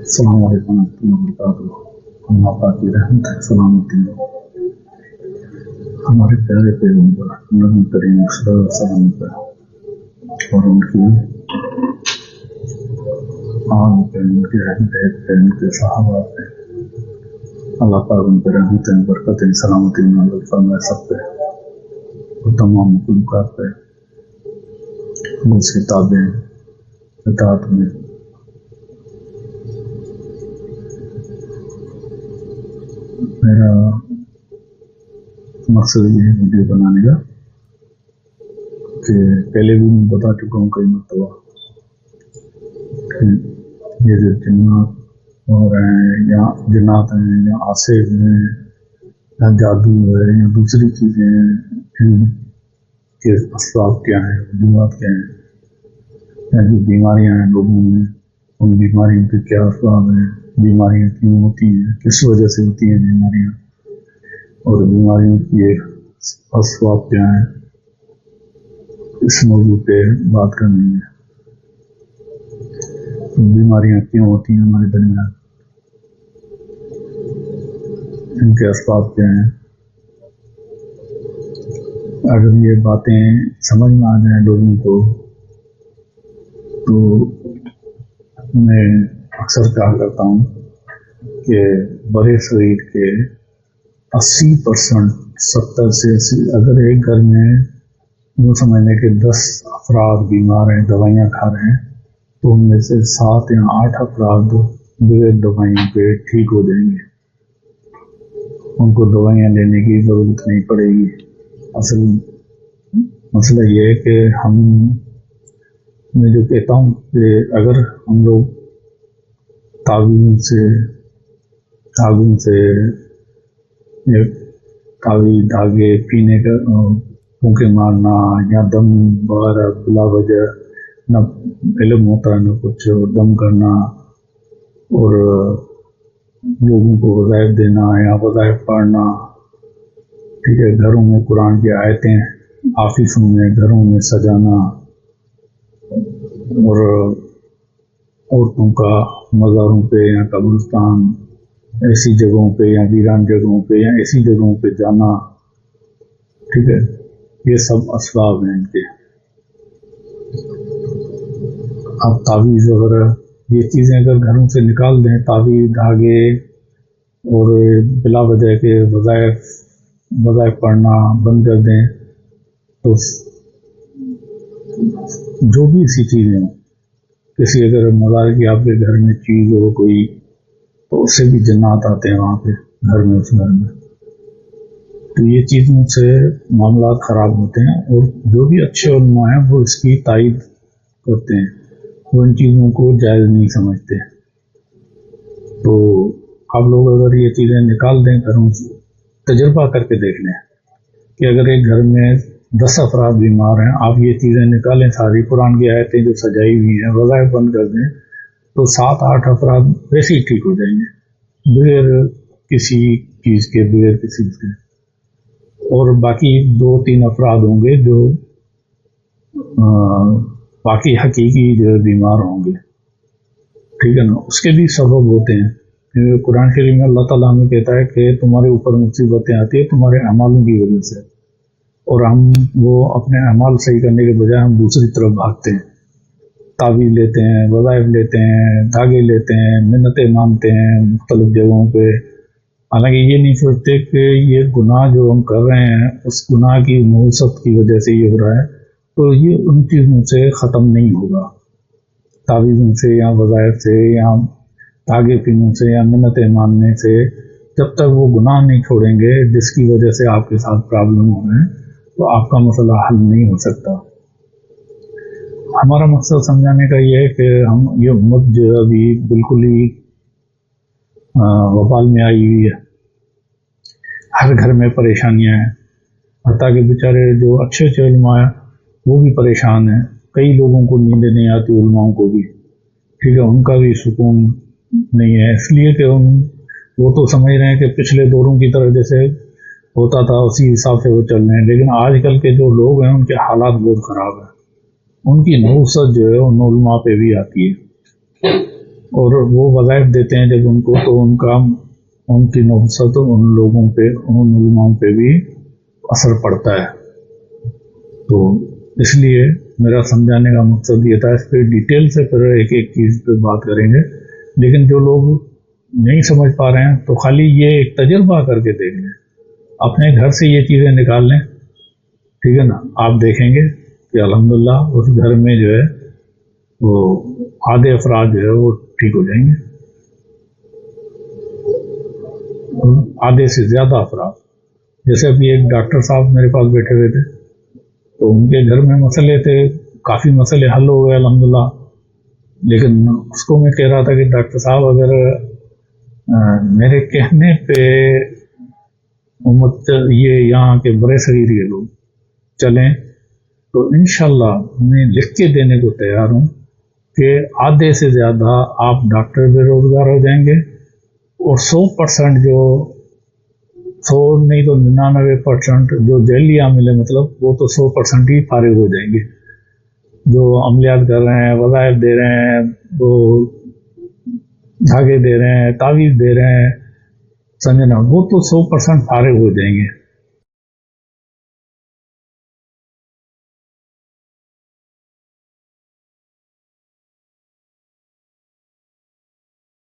السلام علیکم ورحمۃ اللہ وبرکاتہ۔ اللہ پاک کی رحمت سلامتی ہمارے پیارے پیغمبر نبی کریم صلی اللہ علیہ وسلم پر اور ان کی آل پہ، ان کے اہل بیت پہ، ان کے صحابہ پہ اللہ پاک ان پہ رحمتیں برکتیں سلامتی نازل فرمائے سب پہ اور تمام مخلوقات پہ اس کی تابع اطاعت میں۔ میرا مقصد یہ ہے ویڈیو بنانے کا کہ پہلے بھی میں بتا چکا ہوں کئی مرتبہ کہ یہ جو جنات ہو رہے ہیں یا جنات ہیں یا آصف ہیں یا جادو ہے یا دوسری چیزیں ہیں، ان کے اسباب کیا ہیں، وجوہات کیا ہیں، یا جو بیماریاں ہیں لوگوں میں ان بیماریوں کے کیا اسباب ہیں، بیماریاں کیوں ہوتی ہیں، کس وجہ سے ہوتی ہیں بیماریاں، اور بیماریوں کے اسباب کیا ہیں، اس موضوع پہ بات کرنی ہے۔ بیماریاں کیوں ہوتی ہیں ہمارے درمیان، ان کے اسباب کیا ہیں۔ اگر یہ باتیں سمجھ میں آ جائیں لوگوں کو تو میں اکثر کہا کرتا ہوں کہ برے شریر کے 80%، 70 سے 80، اگر ایک گھر میں وہ سمجھ لیں کہ 10 افراد بیمار ہیں، دوائیاں کھا رہے ہیں، تو ان میں سے 7 یا 8 افراد بغیر دوائیوں پہ ٹھیک ہو جائیں گے، ان کو دوائیاں لینے کی ضرورت نہیں پڑے گی۔ اصل مسئلہ یہ ہے کہ میں جو کہتا ہوں کہ اگر ہم لوگ تعویذ دھاگے پینے کا پھونکے مارنا یا دم وغیرہ بلا وجہ، نہ علم ہوتا ہے نہ کچھ، دم کرنا اور لوگوں کو وظائف دینا یا وظائف پڑھنا، ٹھیک ہے، گھروں میں قرآن کی آیتیں، آفسوں میں گھروں میں سجانا، اور عورتوں کا مزاروں پہ یا قبرستان ایسی جگہوں پہ یا ویران جگہوں پہ یا ایسی جگہوں پہ جانا، ٹھیک ہے، یہ سب اسباب ہیں ان کے۔ اب تعویذ وغیرہ یہ چیزیں اگر گھروں سے نکال دیں، تعویذ دھاگے اور بلا وجہ کے وظائف پڑھنا بند کر دیں، تو جو بھی ایسی چیزیں ہوں، کسی اگر مزار کی آپ کے گھر میں چیز ہو کوئی، تو اس سے بھی جنات آتے ہیں وہاں پہ گھر میں، اس گھر میں، تو یہ چیزوں سے معاملات خراب ہوتے ہیں، اور جو بھی اچھے علماء ہیں وہ اس کی تائید کرتے ہیں، وہ ان چیزوں کو جائز نہیں سمجھتے۔ تو آپ لوگ اگر یہ چیزیں نکال دیں گھروں سے، تجربہ کر کے دیکھ لیں کہ اگر ایک گھر میں 10 افراد بیمار ہیں، آپ یہ چیزیں نکالیں، ساری قرآن کی آیتیں جو سجائی ہوئی ہیں وظائف بند کر دیں، تو 7-8 افراد ویسے ہی ٹھیک ہو جائیں گے بغیر کسی چیز کے، بغیر کسی کے، اور باقی 2-3 افراد ہوں گے جو باقی حقیقی جو بیمار ہوں گے، ٹھیک ہے نا، اس کے بھی سبب ہوتے ہیں۔ قرآن شریف میں اللہ تعالیٰ ہمیں کہتا ہے کہ تمہارے اوپر مصیبتیں آتی ہیں تمہارے اعمالوں کی وجہ سے، اور ہم وہ اپنے اعمال صحیح کرنے کے بجائے ہم دوسری طرف بھاگتے ہیں، تعویذ لیتے ہیں، وظائف لیتے ہیں، دھاگے لیتے ہیں، منتیں مانتے ہیں مختلف جگہوں پہ، حالانکہ یہ نہیں سوچتے کہ یہ گناہ جو ہم کر رہے ہیں اس گناہ کی نحوست کی وجہ سے یہ ہو رہا ہے، تو یہ ان چیزوں سے ختم نہیں ہوگا، تعویذوں سے یا وظائف سے یا دھاگے پینوں سے یا منتیں ماننے سے، جب تک وہ گناہ نہیں چھوڑیں گے جس کی وجہ سے آپ کے ساتھ پرابلم ہو رہے ہیں، تو آپ کا مسئلہ حل نہیں ہو سکتا۔ ہمارا مقصد سمجھانے کا یہ ہے کہ ہم یہ امت جو ہے ابھی بالکل ہی وبال میں آئی ہوئی ہے، ہر گھر میں پریشانیاں ہیں، حتیٰ کہ بیچارے جو اچھے علماء ہیں وہ بھی پریشان ہیں، کئی لوگوں کو نیندیں نہیں آتی، علماؤں کو بھی، ٹھیک ہے، ان کا بھی سکون نہیں ہے، اس لیے کہ وہ تو سمجھ رہے ہیں کہ پچھلے دوروں کی طرح جیسے ہوتا تھا اسی حساب سے وہ چل رہے ہیں، لیکن آج کل کے جو لوگ ہیں ان کے حالات بہت خراب ہیں، ان کی نحوست جو ہے ان علماء پہ بھی آتی ہے۔ اور وہ وظائف دیتے ہیں جب ان کو، تو ان کی نحوست ان لوگوں پہ، ان علماؤں پہ بھی اثر پڑتا ہے. تو اس لیے میرا سمجھانے کا مقصد یہ تھا. اس پہ ڈیٹیل سے پھر ایک ایک چیز پہ بات کریں گے، لیکن جو لوگ نہیں سمجھ پا رہے ہیں تو خالی یہ ایک تجربہ کر کے دیکھ لیں، اپنے گھر سے یہ چیزیں نکال لیں، ٹھیک ہے نا. آپ دیکھیں گے کہ الحمدللہ اس گھر میں جو ہے وہ آدھے افراد جو ہے وہ ٹھیک ہو جائیں گے، آدھے سے زیادہ افراد. جیسے ابھی ایک ڈاکٹر صاحب میرے پاس بیٹھے ہوئے تھے، تو ان کے گھر میں مسئلے تھے، کافی مسئلے حل ہو گئے الحمدللہ. لیکن اس کو میں کہہ رہا تھا کہ ڈاکٹر صاحب اگر میرے کہنے پہ امت یہ یہاں کے برے صغیر یہ لوگ چلیں تو انشاءاللہ میں لکھ کے دینے کو تیار ہوں کہ آدھے سے زیادہ آپ ڈاکٹر بے روزگار ہو جائیں گے، اور 100% جو 100 نہیں تو 99% جو ذیلی عامل ہے، مطلب وہ تو 100% ہی فارغ ہو جائیں گے. جو عملیات کر رہے ہیں، وظائف دے رہے ہیں، وہ دھاگے دے رہے ہیں، تعویذ دے رہے ہیں، سمجھنا، وہ تو 100% فارغ ہو جائیں گے.